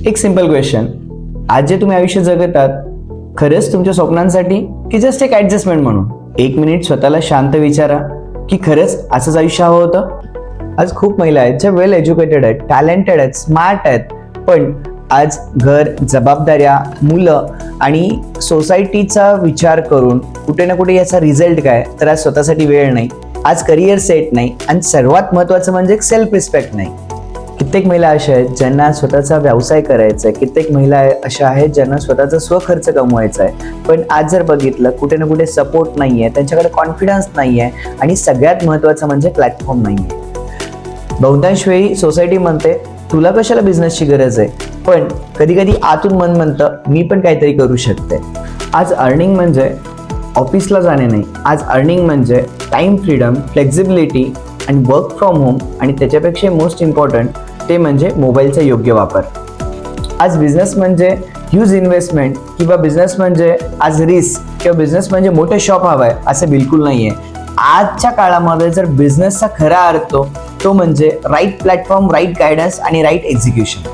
एक simple question, आज जे तुम्ही आयुष्य जगत आहात खरंच तुमच्या स्वप्नांसाठी की जस्ट एक ऍडजस्टमेंट म्हणून? एक मिनिट स्वतःला शांत विचारा की खरंच असंच आयुष्य हवं होतं? आज खूप महिला आहेत ज्या वेल एज्युकेटेड आहेत, टॅलेंटेड आहेत, स्मार्ट आहेत, पण आज घर, जबाबदाऱ्या, मुलं आणि सोसायटीचा विचार करून कुठे ना कुठे याचा रिझल्ट काय, तर आज स्वतःसाठी वेळ नाही, आज करिअर सेट नाही आणि सर्वात महत्त्वाचं म्हणजे सेल्फ रिस्पेक्ट नाही. कित्येक महिला अशा आहेत ज्यांना स्वतःचा व्यवसाय करायचा आहे, कित्येक महिला अशा आहेत ज्यांना स्वतःचा स्वखर्च कमवायचा आहे, पण आज जर बघितलं कुठे ना कुठे सपोर्ट नाही आहे, त्यांच्याकडे कॉन्फिडन्स नाही आहे आणि सगळ्यात महत्त्वाचं म्हणजे प्लॅटफॉर्म नाही आहे. बहुतांश वेळी सोसायटी म्हणते तुला कशाला बिझनेसची गरज आहे, पण कधी कधी आतून मन म्हणतं मी पण काहीतरी करू शकते. आज अर्निंग म्हणजे ऑफिसला जाणे नाही, आज अर्निंग म्हणजे टाइम फ्रीडम, फ्लेक्झिबिलिटी आणि वर्क फ्रॉम होम, आणि त्याच्यापेक्षा मोस्ट इम्पॉर्टंट ते म्हणजे मोबाईलचा योग्य वापर. आज बिझनेस म्हणजे ह्यूज इन्व्हेस्टमेंट किंवा बिझनेस म्हणजे आज रिस्क किंवा बिझनेस म्हणजे मोठे शॉप हवाय असं बिलकुल नाहीये. आजच्या काळामध्ये जर बिझनेसचा खरा अर्थ तो म्हणजे राईट प्लॅटफॉर्म, राईट गायडन्स आणि राईट एक्झिक्युशन.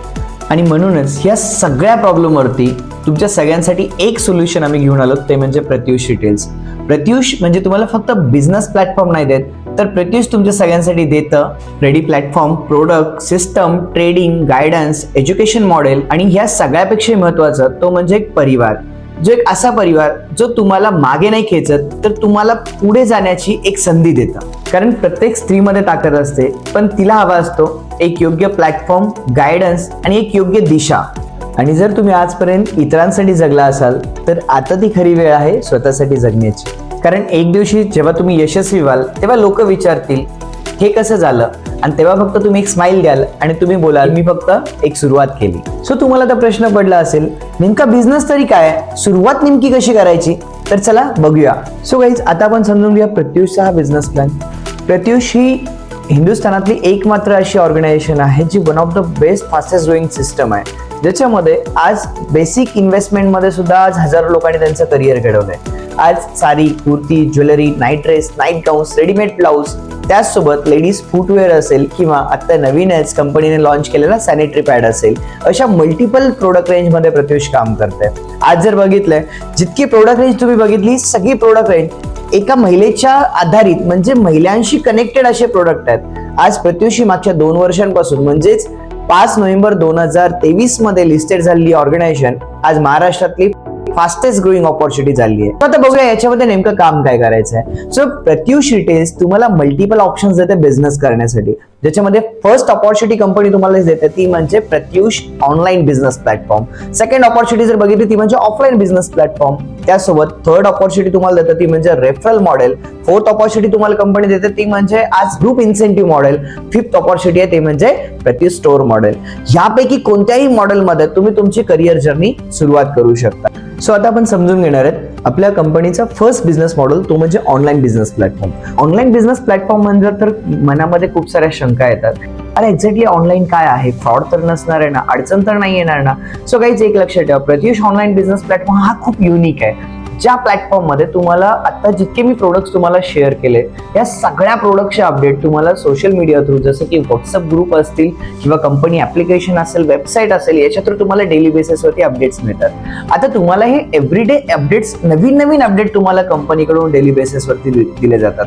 आणि म्हणूनच या सगळ्या प्रॉब्लेमवरती तुमच्या सगळ्यांसाठी एक सोल्युशन आम्ही घेऊन आलो, ते म्हणजे प्रत्युष रिटेल्स. प्रत्युष म्हणजे तुम्हाला फक्त बिझनेस प्लॅटफॉर्म नाही देत, तर प्रत्युष तुमच्या सगळ्यांसाठी देतं ready platform, product, system, trading, guidance, education model आणि ह्या सगळ्यापेक्षा महत्त्वाचं तो म्हणजे एक परिवार, जो एक असा परिवार जो तुम्हाला मागे नाही खेचत तर तुम्हाला पुढे जाण्याची एक संधी देतं. कारण प्रत्येक स्त्रीमध्ये ताकद असते, पण तिला हवा असतो एक योग्य प्लॅटफॉर्म, गायडन्स आणि एक योग्य दिशा. आणि जर तुम्ही आजपर्यंत इतरांसाठी जगला असाल तर आता ती खरी वेळ आहे स्वतःसाठी जगण्याची. कारण एक दिवशी जेव्हा तुम्ही यशस्वी व्हाल तेव्हा लोक विचारतील हे कसं झालं, आणि तेव्हा फक्त तुम्ही एक स्माइल द्याल आणि तुम्ही बोलाल मी फक्त एक सुरुवात केली. सो तुम्हाला आता प्रश्न पडला असेल नेमका बिझनेस तरी काय, सुरुवात नेमकी कशी करायची, तर चला बघूया. सो गाईज, आता आपण समजून घेऊया प्रत्युषचा हा बिझनेस प्लॅन. प्रत्युष ही हिंदुस्थानातली एकमात्र अशी ऑर्गनायझेशन आहे जी one of the best fastest growing system आहे, ज्याच्यामध्ये आज बेसिक इन्व्हेस्टमेंटमध्ये सुद्धा आज हजारो लोकांनी त्यांचं करिअर घडवलंय. आज sari, kurti, jewellery, night dress, night gowns, readymade blouse, त्याचसोबत लेडीज फुटवेअर असेल किंवा आता नवीनच कंपनीने लॉन्च केलेला सॅनिटरी पॅड असेल, अशा मल्टिपल प्रोडक्ट रेंजमध्ये प्रत्युष काम करते. आज जर बघितलंय जितकी प्रोडक्ट रेंज तुम्ही बघितली, सगळी प्रोडक्ट रेंज एका महिलेच्या आधारित म्हणजे महिलांशी कनेक्टेड असे प्रोडक्ट आहेत. आज प्रत्युषी मागच्या 2 वर्षांपासून म्हणजेच 5 नोव्हेंबर 2023 मध्ये लिस्टेड झालेली ऑर्गनायझेशन आज महाराष्ट्रातली फास्टेस्ट ग्रोईंग ऑपॉर्च्युनिटी झाली आहे. आता बघूया याच्यामध्ये नेमकं काम काय करायचं आहे. सो प्रत्युष रिटेल्स तुम्हाला मल्टिपल ऑप्शन्स देते बिझनेस करण्यासाठी, ज्याच्यामध्ये फर्स्ट ऑपॉर्च्युनिटी कंपनी तुम्हाला देते ती म्हणजे Pratyush online business platform. Second opportunity जर बघितली ती म्हणजे ऑफलाईन बिझनेस प्लॅटफॉर्म. त्यासोबत थर्ड ऑपॉर्च्युनिटी तुम्हाला देते ती म्हणजे रेफरल मॉडेल. फोर्थ ऑपॉर्च्युनिटी तुम्हाला कंपनी देते ती म्हणजे आज group incentive model. Fifth opportunity आहे ते म्हणजे प्रत्युष स्टोअर मॉडेल. यापैकी कोणत्याही मॉडेलमध्ये तुम्ही तुमची करिअर जर्नी सुरुवात करू शकता. सो आता आपण समजून घेणार आहेत आपल्या कंपनीचा फर्स्ट बिझनेस मॉडेल, तो म्हणजे online business platform. Online business platform म्हणजे तर मनामध्ये खूप साऱ्या शंका येतात, अरे एक्झॅक्टली ऑनलाईन काय आहे, फ्रॉड तर नसणार आहे ना, अडचण तर नाही येणार ना. सो काहीच एक लक्षात ठेवा, प्रत्युष ऑनलाईन बिझनेस प्लॅटफॉर्म हा खूप युनिक आहे, ज्या प्लॅटफॉर्म मध्ये तुम्हाला आता जितके मी प्रोडक्ट्स तुम्हाला शेअर केले या सगळ्या प्रोडक्टचे अपडेट तुम्हाला सोशल मीडिया थ्रू, जसं की व्हॉट्सअप ग्रुप असतील किंवा कंपनी ऍप्लिकेशन असेल, वेबसाईट असेल, याच्या थ्रू तुम्हाला डेली बेसिसवरती अपडेट्स मिळतात. आता तुम्हाला हे एव्हरीडे अपडेट्स, नवीन अपडेट तुम्हाला कंपनीकडून डेली बेसिसवरती दिले जातात.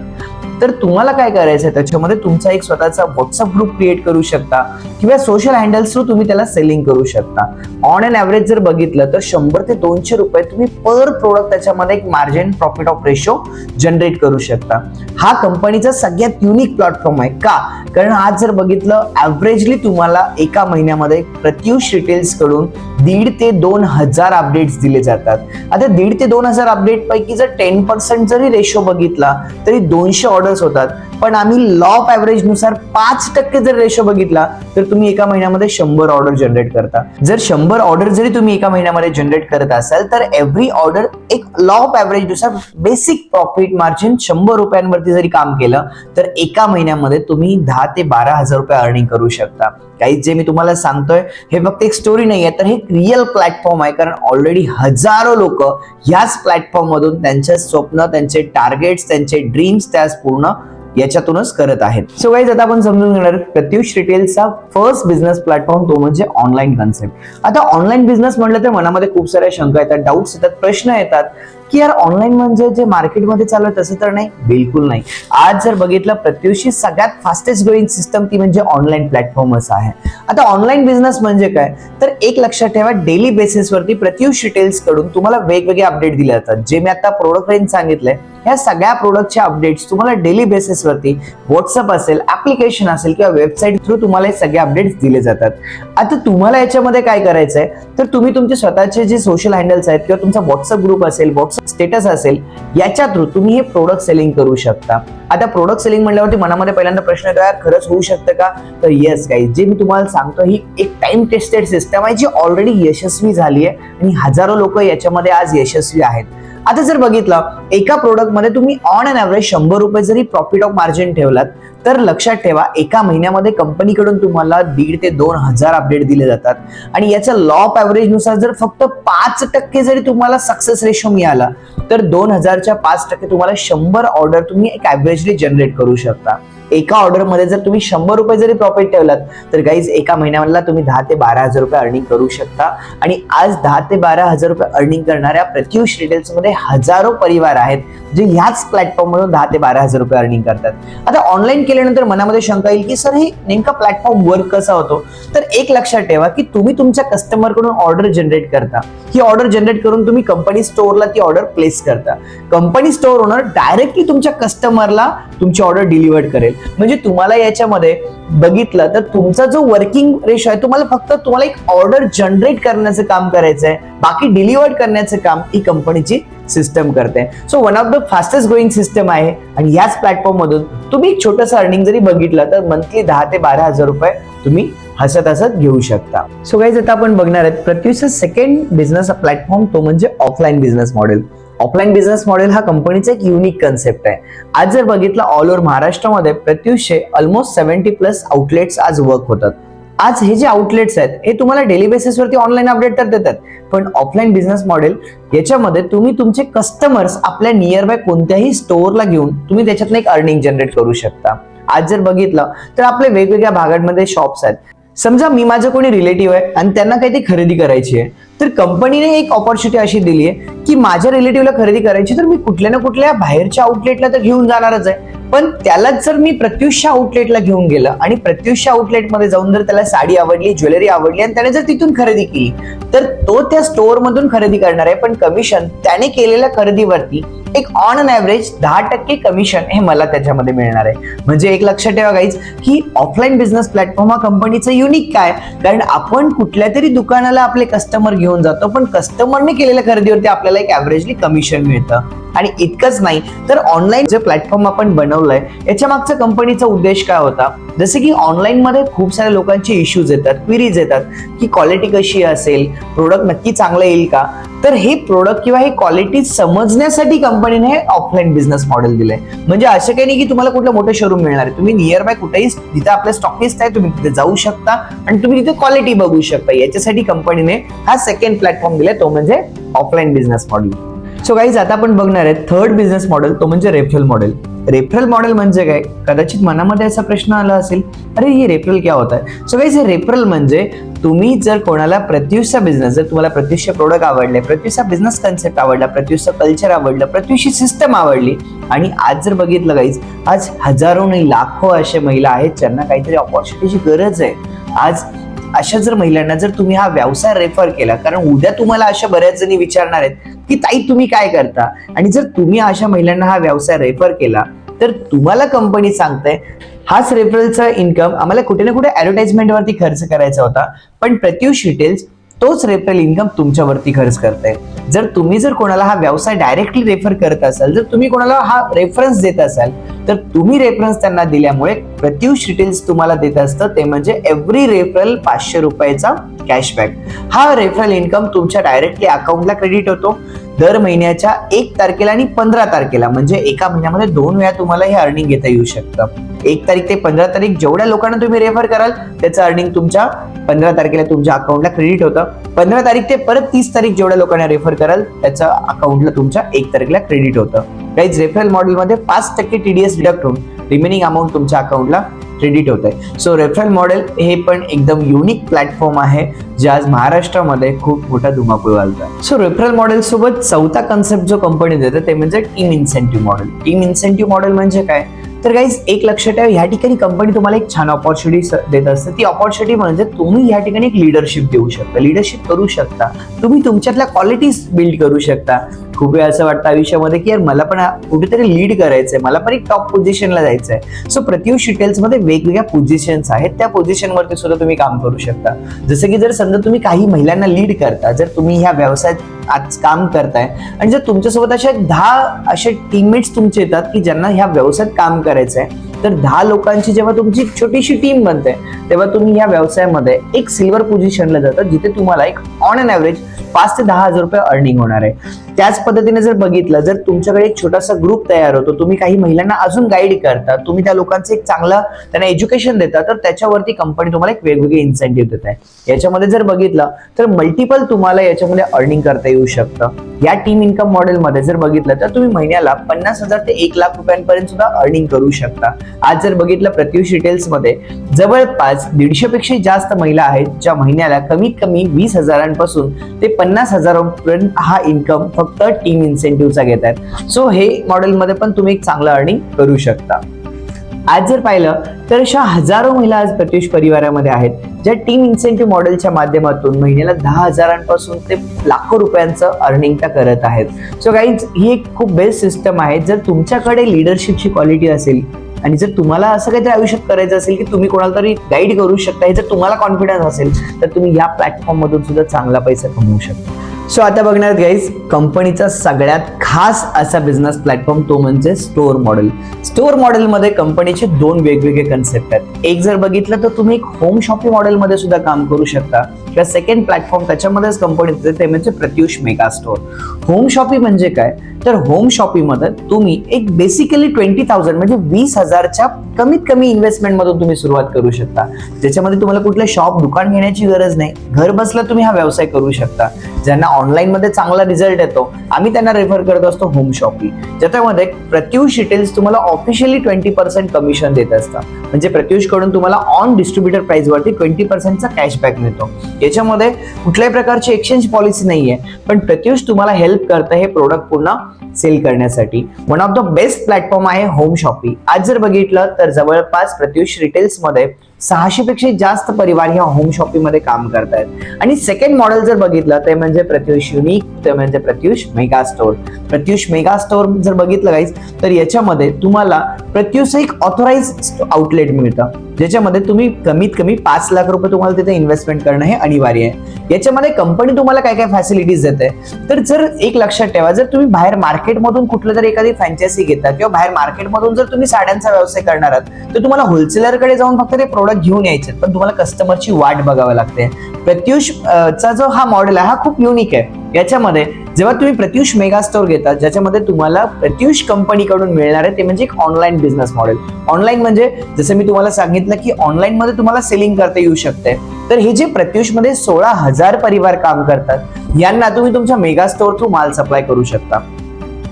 तर तुम्हाला काय करायचं आहे, त्याच्यामध्ये तुमचा एक स्वतःचा व्हॉट्सअप ग्रुप क्रिएट करू शकता किंवा सोशल हँडल्स थ्रू तुम्ही त्याला सेलिंग करू शकता. ऑन अँड ॲव्हरेज जर बघितलं तर 100 ते 200 रुपये तुम्ही पर प्रोडक्ट त्याच्यामध्ये एक margin profit of ratio generate करू शकता. हा कंपनीचा सगळ्यात युनिक प्लॅटफॉर्म आहे. का? कारण आज जर बघितलं ॲव्हरेजली तुम्हाला एका महिन्यामध्ये प्रत्युष रिटेल्स कडून 1,500 ते 2,000 अपडेट्स दिले जातात. आता 1,500 ते 2,000 अपडेट पैकी जर 10% जरी रेशो बघितला तरी 200 ऑर्डर्स होतात. पण आम्ही लॉ ऑफ ॲव्हरेज नुसार 5% जर रेशो बघितला तर तुम्ही एका महिन्यामध्ये 100 ऑर्डर जनरेट करता. जर 100 ऑर्डर जरी तुम्ही एका महिन्यामध्ये जनरेट करत असाल तर एव्हरी ऑर्डर एक लॉ ऑफ ॲव्हरेज नुसार बेसिक प्रॉफिट मार्जिन 100 रुपयांवरती जरी काम केलं तर एका महिन्यामध्ये तुम्ही 10,000 ते 12,000 रुपये अर्निंग करू शकता. काही जे मी तुम्हाला सांगतोय हे फक्त एक स्टोरी नाहीये, तर हे रिअल प्लॅटफॉर्म आहे. कारण ऑलरेडी हजारो लोक ह्याच प्लॅटफॉर्म मधून त्यांचे स्वप्न, त्यांचे टार्गेट्स, त्यांचे ड्रीम्स त्यास पूर्ण याच्यातूनच करत आहेत. सो गाईज आता आपण समजून घेणार प्रत्युष रिटेलचा फर्स्ट बिझनेस प्लॅटफॉर्म तो म्हणजे ऑनलाईन कन्सेप्ट. आता ऑनलाईन बिझनेस म्हटलं तर मनामध्ये खूप साऱ्या शंका येतात, डाऊट्स येतात, प्रश्न येतात की यार ऑनलाईन म्हणजे जे मार्केटमध्ये चालू आहे तसं तर नाही. बिलकुल नाही. आज जर बघितलं प्रत्युषची सगळ्यात फास्टेस्ट ग्रोईंग सिस्टम ती म्हणजे ऑनलाईन प्लॅटफॉर्मच आहे. आता ऑनलाईन बिझनेस म्हणजे काय तर एक लक्षात ठेवा, डेली बेसिसवरती प्रत्युष रिटेल्स कडून तुम्हाला वेगवेगळे अपडेट दिले जातात. जे मी आता प्रोडक्ट रेंज सांगितलंय ह्या सगळ्या प्रोडक्टच्या अपडेट्स तुम्हाला डेली बेसिसवरती व्हॉट्सअप असेल, ऍप्लिकेशन असेल किंवा वेबसाईट थ्रू तुम्हाला हे सगळे अपडेट्स दिले जातात. आता तुम्हाला याच्यामध्ये काय करायचंय तर तुम्ही तुमचे स्वतःचे जे सोशल हँडल्स आहेत किंवा तुमचा व्हॉट्सअप ग्रुप असेल, व्हॉट्सअप स्टेटस असेल, याच्या थ्रू तुम्ही हे प्रोडक्ट सेलिंग करू शकता. आता प्रोडक्ट सेलिंग म्हणल्यावरती मनामध्ये पहिल्यांदा प्रश्न येतो, यार खरंच होऊ शकतं का? तर येस गाईज, जे मी तुम्हाला सांगतो ही एक टाइम टेस्टेड सिस्टम आहे जी ऑलरेडी यशस्वी झाली आहे आणि हजारो लोक याच्यामध्ये आज यशस्वी आहेत. आता जर बघितलं एका प्रोडक्ट मध्ये तुम्ही ऑन अन ऍव्हरेज 100 रुपये जरी प्रॉफिट ऑफ मार्जिन ठेवलात तर लक्षात ठेवा एका महिन्यामध्ये कंपनीकडून तुम्हाला 1,500 ते 2,000 अपडेट दिले जातात. आणि याच्या लॉ ऑफ ऍव्हरेज नुसार जर फक्त 5% जरी तुम्हाला सक्सेस रेशो मिळाला तर 2,000च्या 5% तुम्हाला 100 ऑर्डर तुम्ही एक ऍव्हरेजली जनरेट करू शकता. एका ऑर्डर मध्ये जर तुम्ही 100 रुपये जरी प्रॉफिट ठेवलात तर गाईज एका महिन्याला तुम्ही 10 ते 12,000 रुपये अर्निंग करू शकता. आणि आज 10 ते 12,000 रुपये अर्निंग करणाऱ्या प्रत्युष रिटेल्स मध्ये हजारो परिवार आहेत जे ह्याच प्लॅटफॉर्म मधून 10 ते 12,000 रुपये अर्निंग करतात. आता ऑनलाईन केल्यानंतर मनामध्ये शंका येईल की सर हे नेमका प्लॅटफॉर्म वर्क कसा होतो. तर एक लक्षात ठेवा की तुम्ही तुमच्या कस्टमर कडून ऑर्डर जनरेट करता. ही ऑर्डर जनरेट करून तुम्ही कंपनी स्टोअरला ती ऑर्डर प्लेस करता. कंपनी स्टोअर ओनर डायरेक्टली तुमच्या कस्टमरला तुमची ऑर्डर डिलिव्हर करेल. म्हणजे तुम्हाला याच्यामध्ये बघितलं तर तुमचा जो वर्किंग रेशो आहे तुम्हाला एक ऑर्डर जनरेट करण्याचं काम करायचं आहे, बाकी डिलिव्हर करण्याचं काम ही कंपनीची सिस्टम करते. So one of the fastest growing system आहे आणि याच प्लॅटफॉर्म मधून तुम्ही एक छोटंसं अर्निंग जरी बघितलं तर मंथली 10 ते 12,000 रुपये तुम्ही हसत हसत घेऊ शकता. सो गाईज आता आपण बघणार आहेत प्रत्युषचा सेकंड बिझनेस प्लॅटफॉर्म तो म्हणजे offline business model. Offline business model हा कंपनीचा एक युनिक कन्सेप्ट आहे. आज जर बघितलं ऑल ओव्हर महाराष्ट्रामध्ये प्रत्युषचे ऑलमोस्ट 70+ आउटलेट्स आज वर्क होतात. आज हे जे आउटलेट्स आहेत हे तुम्हाला डेली बेसिसवरती ऑनलाईन अपडेट तर देतात, पण ऑफलाईन बिझनेस मॉडेल याच्यामध्ये तुम्ही तुमचे कस्टमर्स आपल्या नियर बाय कोणत्याही स्टोअरला घेऊन तुम्ही त्याच्यातून एक अर्निंग जनरेट करू शकता. आज जर बघितलं तर आपल्या वेगवेगळ्या भागांमध्ये शॉप्स आहेत. समजा मी माझं कोणी रिलेटिव्ह आहे आणि त्यांना काही ती खरेदी करायची आहे तर कंपनीने एक ऑपॉर्च्युनिटी अशी दिली आहे की माझ्या रिलेटिव्हला खरेदी करायची तर मी कुठल्या ना कुठल्या बाहेरच्या आउटलेटला तर घेऊन जाणारच आहे, पण त्यालाच जर मी प्रत्युषच्या आउटलेटला घेऊन गेलं आणि प्रत्युषच्या आउटलेटमध्ये जाऊन जर त्याला साडी आवडली, ज्वेलरी आवडली आणि त्याने जर तिथून खरेदी केली तर तो त्या स्टोअर मधून खरेदी करणार आहे, पण कमिशन त्याने केलेल्या खरेदीवरती एक ऑन अन ऍव्हरेज 10% कमिशन हे मला त्याच्यामध्ये मिळणार आहे. म्हणजे एक लक्षात ठेवा गाईज की ऑफलाईन बिझनेस प्लॅटफॉर्म हा कंपनीचं युनिक काय, कारण आपण कुठल्या तरी दुकानाला आपले कस्टमर घेऊन जातो पण कस्टमरने केलेल्या खरेदीवरती आपल्याला एक ऍव्हरेजली कमिशन मिळतं. आणि इतकंच नाही तर ऑनलाईन जे प्लॅटफॉर्म आपण बनवलंय याच्या मागचा कंपनीचा उद्देश काय होता, जसे की ऑनलाईन मध्ये खूप साऱ्या लोकांचे इश्यूज येतात, क्वेरीज येतात की क्वालिटी कशी असेल, प्रोडक्ट नक्की चांगलं येईल का. तर हे प्रोडक्ट किंवा हे क्वालिटी समजण्यासाठी कंपनीने हे ऑफलाईन बिझनेस मॉडेल दिलंय. म्हणजे असं काही नाही की तुम्हाला कुठलं मोठं शोरूम मिळणार आहे, तुम्ही नियर बाय कुठेही जिथे आपले स्टॉकिस्ट आहे तुम्ही तिथे जाऊ शकता आणि तुम्ही तिथे क्वालिटी बघू शकता. याच्यासाठी कंपनीने हा सेकंड प्लॅटफॉर्म दिलाय तो म्हणजे offline business model. So guys आता आपण बघणार आहे थर्ड बिझनेस मॉडेल तो म्हणजे रेफरल मॉडेल. रेफरल मॉडेल म्हणजे काय, कदाचित मनामध्ये असा प्रश्न आला असेल, अरे ये रेफरल क्या होता है. सो गाईज हे रेफरल म्हणजे तुम्ही जर कोणाला प्रत्युषचा बिझनेस, जर तुम्हाला प्रत्युषचे प्रोडक्ट आवडले, प्रत्युषचा बिझनेस कन्सेप्ट आवडला, प्रत्युषचं कल्चर आवडलं, प्रत्युषची सिस्टम आवडली आणि आज जर बघितलं गाईज आज हजारो नाही लाखो अशा महिला आहेत ज्यांना काहीतरी ऑपॉर्च्युनिटीची गरज आहे. आज अशा जर महिलांना जर तुम्ही हा व्यवसाय रेफर केला, कारण उद्या तुम्हाला अशा बऱ्याच जणी विचारणार आहेत की ताई तुम्ही काय करता, आणि जर तुम्ही अशा महिलांना हा व्यवसाय रेफर केला तर तुम्हाला कंपनी सांगते हाच रेफरलचा इन्कम आम्हाला कुठे ना कुठे ऍडव्हर्टाइजमेंटवरती खर्च करायचा होता, पण प्रत्युष रिटेल्स तोच रेफरल इन्कम तुमच्यावरती खर्च करते. जर तुम्ही कोणाला हा व्यवसाय डायरेक्टली रेफर करत असाल, जर तुम्ही कोणाला हा रेफरन्स देत असाल तर तुम्ही रेफरन्स त्यांना दिल्यामुळे प्रत्युष रिटेल्स तुम्हाला देत असतं ते म्हणजे एव्हरी रेफरल 500 रुपयाचा कॅशबॅक. हा रेफरल इन्कम तुमच्या डायरेक्टली अकाउंटला क्रेडिट होतो दर महिन्याच्या 1 तारखेला आणि 15 तारखेला. म्हणजे एका महिन्यामध्ये 2 वेळा तुम्हाला हे अर्निंग घेता येऊ शकतं. 1 तारीख ते 15 तारीख जेवढ्या लोकांना तुम्ही रेफर कराल त्याचं अर्निंग तुमच्या 15 तारखेला तुमच्या अकाउंटला क्रेडिट होतं. 15 तारीख ते परत 30 तारीख जेवढ्या लोकांना रेफर कराल त्याच्या अकाउंटला तुमच्या 1 तारखेला क्रेडिट होतं. गाईज रेफरल मॉडेलमध्ये 5% TDS डिडक्ट होऊन रिमेनिंग अमाऊंट तुमच्या अकाउंटला क्रेडिट होत आहे. सो रेफरल मॉडेल हे पण एकदम युनिक प्लॅटफॉर्म आहे जे आज महाराष्ट्रामध्ये खूप मोठा धुमाकूळ घालतोय. सो रेफरल मॉडेल सोबत चौथा कन्सेप्ट जो कंपनी देते ते म्हणजे team incentive model. Team incentive model म्हणजे काय, तर गाईज एक लक्षात ठेवा, ह्या ठिकाणी कंपनी तुम्हाला एक छान ऑपॉर्च्युनिटी देत असते. ती ऑपॉर्च्युनिटी म्हणजे तुम्ही या ठिकाणी एक लिडरशिप देऊ शकता, लिडरशिप करू शकता, तुम्ही तुमच्यातल्या क्वालिटीज बिल्ड करू शकता. खूप वेळा असं वाटतं आयुष्यामध्ये की यार मला पण कुठेतरी लीड करायचंय, मला पण एक टॉप पोझिशनला जायचंय. सो प्रत्युष रिटेल्समध्ये वेगवेगळ्या पोझिशन्स आहेत, त्या पोझिशनवरती सुद्धा तुम्ही काम करू शकता. जसं की जर समजा तुम्ही काही महिलांना लीड करता, जर तुम्ही ह्या व्यवसायात आज काम करताय आणि जर तुमच्यासोबत अशा 10 असे टीममेट्स तुमचे येतात की ज्यांना ह्या व्यवसायात काम करायचंय, तर 10 लोकांची जेव्हा तुमची एक छोटीशी टीम बनते तेव्हा तुम्ही ह्या व्यवसायामध्ये एक सिल्वर पोझिशनला जाता, जिथे तुम्हाला एक ऑन अन ॲव्हरेज 5 ते 10 हजार रुपये अर्निंग होणार आहे. त्याच पद्धतीने जर बघितलं, जर तुमच्याकडे एक छोटासा ग्रुप तयार होतो, तुम्ही काही महिलांना अजून गाईड करता, तुम्ही त्या लोकांचं एक चांगलं त्यांना एज्युकेशन देता, तर त्याच्यावरती कंपनी तुम्हाला एक वेगवेगळे इन्सेंटिव्ह देत आहे. याच्यामध्ये जर बघितलं तर मल्टिपल तुम्हाला याच्यामध्ये अर्निंग करता येऊ शकतं. या टीम इन्कम मॉडेलमध्ये जर बघितलं तर तुम्ही महिन्याला 50,000 ते 1,00,000 रुपयांपर्यंत सुद्धा अर्निंग करू शकता. आज जर बघितलं प्रत्युष रिटेल्समध्ये जवळपास 150 पेक्षा जास्त महिला आहेत ज्या महिन्याला कमीत कमी 20,000पासून ते 50,000 पर्यंत हा इन्कम फक्त टीम इन्सेंटिव्हचा घेत आहेत. सो हे मॉडेलमध्ये पण तुम्ही एक चांगलं अर्निंग करू शकता. आज जर पाहिलं तर अशा हजारो महिला आज प्रत्युष परिवारामध्ये आहेत ज्या टीम इन्सेंटिव्ह मॉडेलच्या माध्यमातून महिन्याला 10,000पासून ते लाखो रुपयांचं अर्निंग त्या करत आहेत. सो गाईज ही एक खूप बेस्ट सिस्टम आहे. जर तुमच्याकडे लिडरशिपची क्वालिटी असेल आणि जर तुम्हाला असं काहीतरी आयुष्यात करायचं असेल की तुम्ही कोणाला तरी गाईड करू शकता, हे जर तुम्हाला कॉन्फिडन्स असेल तर तुम्ही या प्लॅटफॉर्म मधून सुद्धा चांगला पैसा कमवू शकता. सो आता बघणार गाईज कंपनीचा सगळ्यात खास असा बिझनेस प्लॅटफॉर्म, तो म्हणजे स्टोअर मॉडेल. स्टोअर मॉडेलमध्ये कंपनीचे 2 वेगवेगळे कन्सेप्ट आहेत. एक जर बघितलं तर तुम्ही एक होम शॉपिंग मॉडेलमध्ये सुद्धा काम करू शकता, किंवा सेकंड प्लॅटफॉर्म त्याच्यामध्येच कंपनी ते म्हणजे Pratyush mega store. Home shopping म्हणजे काय, तर होम शॉपिंग मध्ये तुम्ही एक बेसिकली 20,000 म्हणजे 20,000च्या कमीत कमी इन्व्हेस्टमेंट मधून तुम्ही सुरुवात करू शकता, ज्याच्यामध्ये तुम्हाला कुठलं शॉप दुकान घेण्याची गरज नाही. घर बसल्या तुम्ही हा व्यवसाय करू शकता. ज्यांना ऑनलाईन मध्ये चांगला रिझल्ट येतो, आम्ही त्यांना रेफर करत असतो होम शॉपिंग, ज्याच्यामध्ये प्रत्युष रिटेल्स तुम्हाला ऑफिशियली 20% कमिशन देत असतात. म्हणजे प्रत्युष कडून तुम्हाला ऑन डिस्ट्रीब्युटर प्राइस वरती 20%चा कॅशबॅक मिळतो. याच्यामध्ये कुठल्याही प्रकारची एक्सचेंज पॉलिसी नाहीये, पण प्रत्युष तुम्हाला हेल्प करतं हे प्रोडक्ट पूर्ण सेल करण्यासाठी. One of the best platform आहे होम शॉपिंग. आज जर बघितलं तर जवळपास प्रत्युष रिटेल्स मध्ये 600 पेक्षा जास्त परिवार ह्या होम शॉपिंग मध्ये काम करतायत. आणि सेकंड मॉडेल जर बघितलं ते म्हणजे प्रत्युष युनिक, ते म्हणजे Pratyush mega store. Pratyush mega store जर बघितलं गाईज तर याच्यामध्ये तुम्हाला प्रत्युष एक ऑथोराइज आउटलेट मिळतं, ज्याच्यामध्ये तुम्ही कमीत कमी 5 लाख रुपये तुम्हाला तिथे इन्व्हेस्टमेंट करणं हे अनिवार्य आहे. याच्यामध्ये कंपनी तुम्हाला काय काय फॅसिलिटीज देते, तर जर एक लक्षात ठेवा, जर तुम्ही बाहेर मार्केटमधून कुठलं तरी एखादी फ्रँचायझी घेता किंवा बाहेर मार्केटमधून जर तुम्ही साड्यांचा व्यवसाय करणार आहात, तर तुम्हाला होलसेलरकडे जाऊन फक्त ते प्रोडक्ट घेऊन यायचे, पण तुम्हाला कस्टमरची वाट बघावी लागते. प्रत्युष चा जो हा मॉडेल आहे हा खूप युनिक आहे. याच्यामध्ये जेव्हा तुम्ही प्रत्युष मेगा स्टोअर घेता, ज्याच्यामध्ये तुम्हाला प्रत्युष कंपनीकडून मिळणार आहे ते म्हणजे एक ऑनलाईन बिझनेस मॉडेल. ऑनलाईन म्हणजे जसं मी तुम्हाला सांगितलं की ऑनलाईन मध्ये तुम्हाला सेलिंग करता येऊ शकते. तर हे जे प्रत्युष मध्ये 16,000 परिवार काम करतात, यांना तुम्ही तुमच्या मेगा स्टोअर थ्रू माल सप्लाय करू शकता.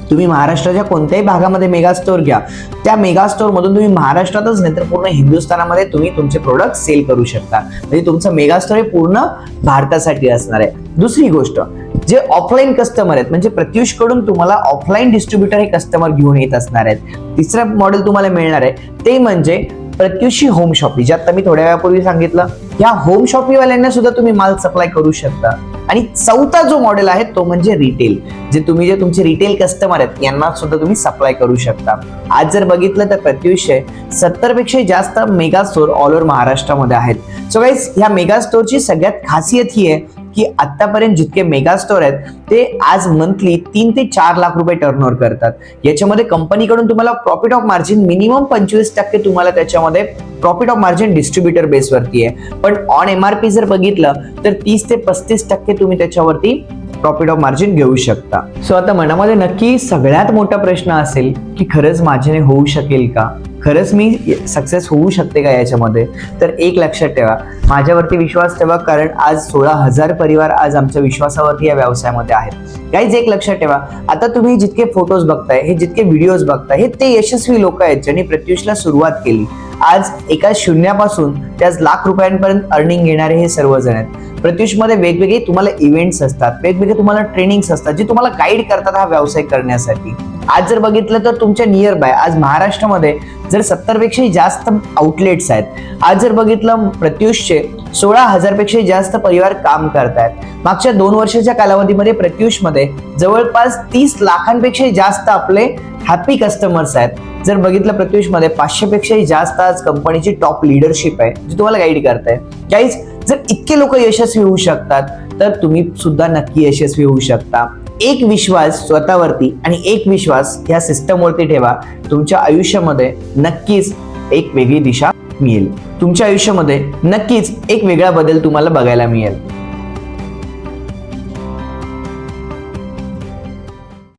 तुम्ही महाराष्ट्राच्या कोणत्याही भागामध्ये मेगा स्टोअर घ्या, त्या मेगा स्टोअर मधून तुम्ही महाराष्ट्रातच नाही तर पूर्ण हिंदुस्थानामध्ये तुम्ही तुमचे प्रोडक्ट सेल करू शकता. म्हणजे तुमचं मेगा स्टोअर हे पूर्ण भारतासाठी असणार आहे. दुसरी गोष्ट, जे ऑफलाईन कस्टमर आहेत म्हणजे प्रत्युष कडून तुम्हाला ऑफलाईन डिस्ट्रीब्युटर हे कस्टमर घेऊन येत असणार आहेत. तिसरं मॉडेल तुम्हाला मिळणार आहे ते म्हणजे प्रत्युषी होम शॉपिंग, जे आता मी थोड्या वेळापूर्वी सांगितलं. या होम शॉपिंग वाल्यांना सुद्धा तुम्ही माल सप्लाय करू शकता. आणि चौथा जो मॉडेल आहे तो म्हणजे रिटेल, जे तुमचे रिटेल कस्टमर आहेत यांना सुद्धा तुम्ही सप्लाय करू शकता. आज जर बघितलं तर प्रत्युष 70 पेक्षा जास्त मेगा स्टोअर ऑल ओव्हर महाराष्ट्रामध्ये आहेत. सो गाईज ह्या मेगा स्टोअरची सगळ्यात खासियत ही आहे की आतापर्यंत जितके मेगा स्टोअर आहेत ते आज मंथली 3 ते 4 लाख रुपये टर्नओव्हर करतात. याच्यामध्ये कंपनीकडून तुम्हाला प्रॉफिट ऑफ मार्जिन मिनिमम 25% तुम्हाला त्याच्यामध्ये प्रॉफिट ऑफ मार्जिन डिस्ट्रीब्युटर बेसवरती आहे. पण ऑन MRP जर बघितलं तर 30 ते 35% तुम्ही त्याच्यावरती प्रॉफिट ऑफ मार्जिन घेऊ शकता. सो आता मनामध्ये नक्की सगळ्यात मोठा प्रश्न असेल की खरंच माझ्याने होऊ शकेल का, खरंच मी सक्सेस होऊ शकते का याच्यामध्ये, तर एक लक्षात ठेवा, माझ्यावरती विश्वास ठेवा, कारण आज 16,000 परिवार आज आमच्या विश्वासावरती या व्यवसायामध्ये आहेत. गाईज एक लक्षात ठेवा, आता तुम्ही जितके फोटोज बघताय, हे जितके व्हिडिओज बघताय, हे ते यशस्वी लोक आहेत ज्यांनी प्रत्युषला सुरुवात केली. आज एका शून्यापासून ते आज लाख रुपयांपर्यंत अर्निंग घेणारे हे सर्वजण आहेत. प्रत्युषमध्ये वेगवेगळे तुम्हाला इव्हेंट्स असतात, वेगवेगळे तुम्हाला ट्रेनिंग्स असतात, जे तुम्हाला गाईड करतात हा व्यवसाय करण्यासाठी. आज जर बघितलं तर तुमच्या नियर बाय आज महाराष्ट्रामध्ये जर 70 पेक्षाही जास्त आउटलेट्स आहेत. आज जर बघितलं प्रत्युषचे 16,000 पेक्षाही जास्त परिवार काम करतायत. मागच्या 2 वर्षाच्या कालावधीमध्ये प्रत्युषमध्ये जवळपास 30 लाखांपेक्षाही जास्त आपले हॅपी कस्टमर्स आहेत. जर बघितलं प्रत्युषमध्ये 500 पेक्षाही जास्त आज कंपनीची टॉप लिडरशिप आहे जी तुम्हाला गाईड करताय. गाईज जर इतके लोक यशस्वी होऊ शकतात तर तुम्ही सुद्धा नक्की यशस्वी होऊ शकता. एक विश्वास स्वतःवरती आणि एक विश्वास या सिस्टमवरती ठेवा. तुमच्या आयुष्यामध्ये नक्कीच एक वेगळी दिशा मिळेल. तुमच्या आयुष्यामध्ये नक्कीच एक वेगळा बदल तुम्हाला बघायला मिळेल.